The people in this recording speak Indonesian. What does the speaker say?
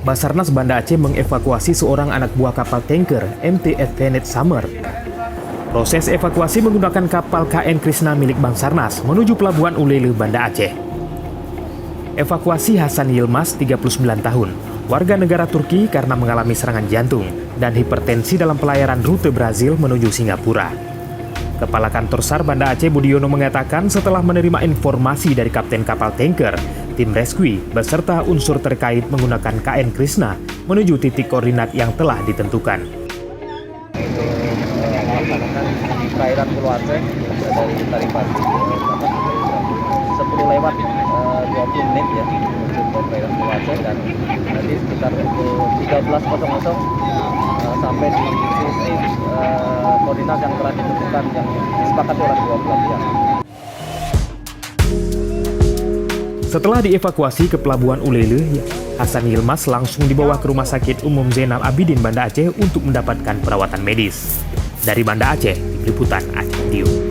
Basarnas Banda Aceh mengevakuasi seorang anak buah kapal tanker MT Advent Summer. Proses evakuasi menggunakan kapal KN Krishna milik Basarnas menuju pelabuhan Ulele, Banda Aceh. Evakuasi Hasan Yilmaz, 39 tahun, warga negara Turki karena mengalami serangan jantung dan hipertensi dalam pelayaran rute Brazil menuju Singapura. Kepala Kantor SAR Banda Aceh Budiono mengatakan setelah menerima informasi dari kapten kapal tanker, tim rescue beserta unsur terkait menggunakan KN Krishna menuju titik koordinat yang telah ditentukan. Melaksanakan perairan Pulau Aceh dari Taripati 10 lewat 20 menit ya menuju ke perairan Pulau Aceh, dan nanti sekitar pukul 13.00 sampai di titik koordinat yang telah ditentukan yang disepakati oleh kedua belah pihak. Setelah dievakuasi ke pelabuhan Ulele, Hasan Yilmaz langsung dibawa ke Rumah Sakit Umum Zainal Abidin Banda Aceh untuk mendapatkan perawatan medis. Dari Banda Aceh, Liputan Aceh Video.